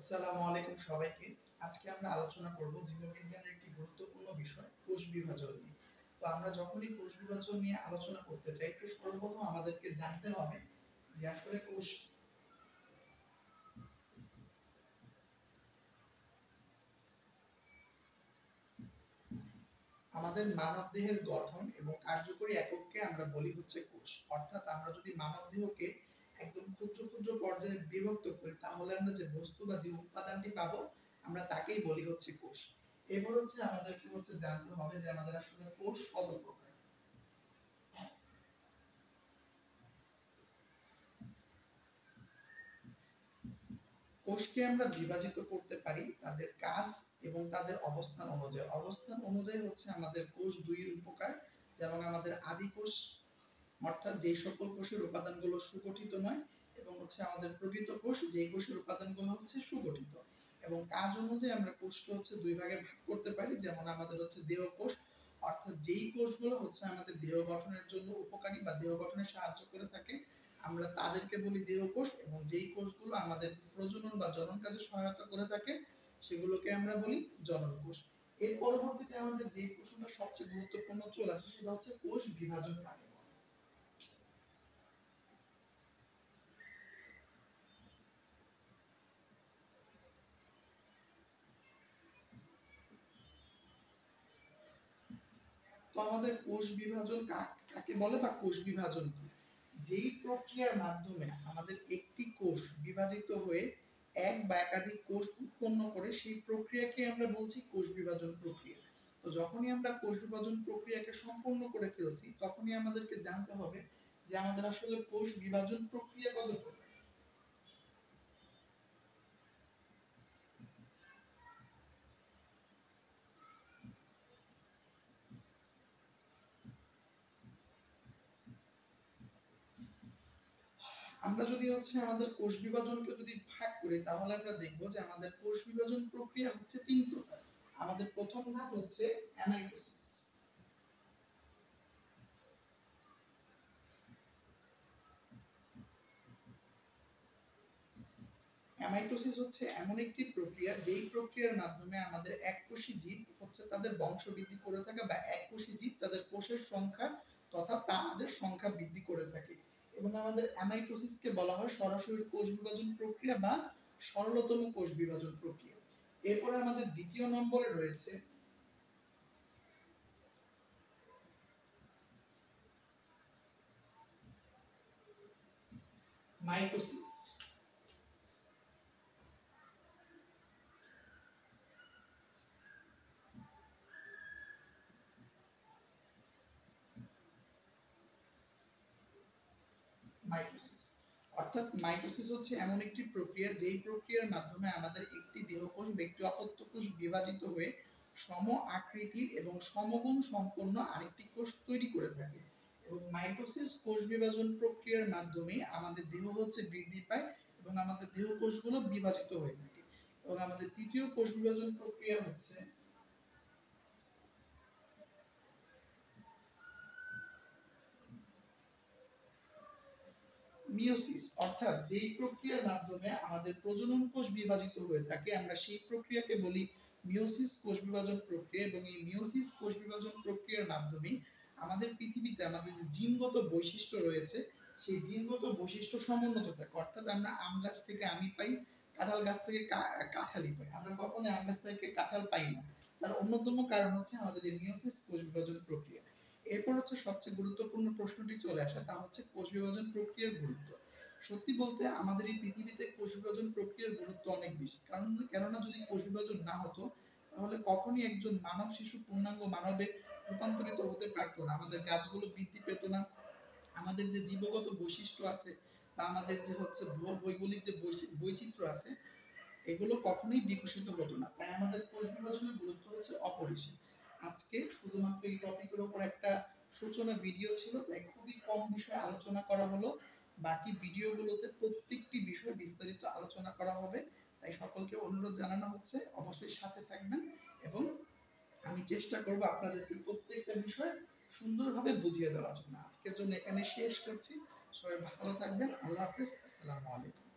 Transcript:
আসসালামু আলাইকুম সবাইকে। আজকে আমরা আলোচনা করব জীববিজ্ঞানের একটি গুরুত্বপূর্ণ বিষয় কোষ বিভাজন নিয়ে। তো আমরা যখনই কোষ বিভাজন নিয়ে আলোচনা করতে চাই তো সর্বপ্রথম আমাদেরকে জানতে হবে যে আসলে কোষ আমাদের মানবদেহের গঠন এবং কার্যকরী একককে আমরা বলি হচ্ছে কোষ। অর্থাৎ আমরা যদি মানবদেহকে একদম ক্ষুদ্র ক্ষুদ্র পর্যায়ে বিভক্ত করি তাহলে আমরা যে বস্তু বা যে উপাদানটি পাবো আমরা তাকেই বলি হচ্ছে কোষ। এরপর হচ্ছে আমাদেরকে জানতে হবে যে আমাদের আসলে কোষ কত প্রকার। কোষকে আমরা বিভাজিত করতে পারি তাদের কাজ এবং তাদের অবস্থান অনুযায়ী। অবস্থান অনুযায়ী হচ্ছে আমাদের কোষ দুই প্রকার, যেমন আমাদের আদি কোষ অর্থাৎ যে সকল কোষের উপাদানগুলো সুগঠিত নয়, এবং হচ্ছে আমাদের প্রকৃত কোষ যে কোষের উপাদানগুলো হচ্ছে সুগঠিত। এবং কাজ অনুযায়ী আমরা কোষকে হচ্ছে দুই ভাগে ভাগ করতে পারি, যেমন আমাদের হচ্ছে দেহ কোষ অর্থাৎ যেই কোষগুলো হচ্ছে আমাদের দেহ গঠনের জন্য উপকারী বা দেহ গঠনে সাহায্য করে থাকে আমরা তাদেরকে বলি দেহ কোষ, এবং যেই কোষগুলো আমাদের প্রজনন বা জনন কাজে সহায়তা করে থাকে সেগুলোকে আমরা বলি জনন কোষ। এর পরবর্তীতে আমাদের যে প্রশ্নটা সবচেয়ে গুরুত্বপূর্ণ চলে আসে সেটা হচ্ছে কোষ বিভাজন কাকে বলে। তো আমাদের কোষ বিভাজন কাকে বলে বা কোষ বিভাজন কি? যেই প্রক্রিয়ার মাধ্যমে আমাদের একটি কোষ বিভাজিত হয়ে এক বা একাধিক কোষ উৎপন্ন করে সেই প্রক্রিয়াকে আমরা বলছি কোষ বিভাজন প্রক্রিয়া। তো যখনই আমরা কোষ বিভাজন প্রক্রিয়াকে সম্পূর্ণ করে ফেলছি তখনই আমাদেরকে জানতে হবে যে আমাদের আসলে কোষ বিভাজন প্রক্রিয়া কত প্রকার। আমরা যদি হচ্ছে আমাদের কোষ বিভাজনকে যদি ভাগ করি তাহলে আমরা দেখব যে আমাদের কোষ বিভাজন প্রক্রিয়া হচ্ছে তিন প্রকার। আমাদের প্রথম ধাপ হচ্ছে অ্যামাইটোসিস। অ্যামাইটোসিস হচ্ছে এমন একটি প্রক্রিয়া যেই প্রক্রিয়ার মাধ্যমে আমাদের এককোষী জীব হচ্ছে তাদের বংশ বৃদ্ধি করে থাকে বা এককোষী জীব তাদের কোষের সংখ্যা তথা তাদের সংখ্যা বৃদ্ধি করে থাকে। এবং আমাদের অ্যামাইটোসিসকে বলা হয় সরাসরি কোষ বিভাজন প্রক্রিয়া বা সরলতম কোষ বিভাজন প্রক্রিয়া। এরপরে আমাদের দ্বিতীয় নম্বরে রয়েছে মাইটোসিস। মাইটোসিস অর্থাৎ মাইটোসিস হচ্ছে এমন একটি প্রক্রিয়া যেই প্রক্রিয়ার মাধ্যমে আমাদের একটি দেহকোষ বা একটি অপত্য কোষ বিভাজিত হয়ে সম আকৃতির এবং সমগুণ সম্পন্ন আরেকটি কোষ তৈরি করে থাকে। এবং মাইটোসিস কোষ বিভাজন প্রক্রিয়ার মাধ্যমে আমাদের দেহ হচ্ছে বৃদ্ধি পায় এবং আমাদের দেহ কোষগুলো বিভাজিত হয়ে থাকে। এবং আমাদের তৃতীয় কোষ বিভাজন প্রক্রিয়া হচ্ছে মিয়োসিস অর্থাৎ যেই প্রক্রিয়ার মাধ্যমে আমাদের প্রজনন কোষ বিভাজিত হয়ে থাকে আমরা সেই প্রক্রিয়াকে বলি মিয়োসিস কোষ বিভাজন প্রক্রিয়া। এবং এই মিয়োসিস কোষ বিভাজন প্রক্রিয়ার মাধ্যমে আমাদের পৃথিবীতে আমাদের যে জিনগত বৈশিষ্ট্য রয়েছে সেই জিনগত বৈশিষ্ট্য সমুন্নত থাকে। অর্থাৎ আমরা আম গাছ থেকে আমি পাই, কাঁঠাল গাছ থেকে কাঁঠালই পাই, আমরা কখনোই আম গাছ থেকে কাঁঠাল পাই না। তার অন্যতম কারণ হচ্ছে আমাদের এই মিয়োসিস কোষ বিভাজন প্রক্রিয়া। এরপর হচ্ছে সবচেয়ে গুরুত্বপূর্ণ প্রশ্নটি চলে আসে, তা হচ্ছে কোষ বিভাজন প্রক্রিয়ার গুরুত্ব। সত্যি বলতে আমাদের এই পৃথিবীতে কোষ বিভাজন প্রক্রিয়ার গুরুত্ব অনেক বেশি, কেননা যদি কোষ বিভাজন না হতো তাহলে কখনই একজন মানব শিশু পূর্ণাঙ্গ মানবে রূপান্তরিত হতে পারতো না, আমাদের গাছগুলো বৃদ্ধি পেত না, আমাদের যে জীবগত বৈশিষ্ট্য আছে বা আমাদের যে হচ্ছে ভৌগোলিক যে বৈচিত্র্য আছে এগুলো কখনোই বিকশিত হতো না। তাই আমাদের কোষ বিভাজনের গুরুত্ব হচ্ছে অপরিসীম। আজকে শুধুমাত্র এই টপিকের উপর একটা সূচনা ভিডিও ছিল, তাই খুবই কম বিষয়ে আলোচনা করা হলো। বাকি ভিডিওগুলোতে প্রত্যেকটি বিষয় বিস্তারিত আলোচনা করা হবে। তাই সকলকে অনুরোধ জানানো হচ্ছে অবশ্যই সাথে থাকবেন, এবং আমি চেষ্টা করব আপনাদেরকে প্রত্যেকটা বিষয় সুন্দরভাবে বুঝিয়ে দেওয়ার জন্য। আজকের জন্য এখানে শেষ করছি। সবাই ভালো থাকবেন। আল্লাহ হাফেজ। আসসালামু আলাইকুম।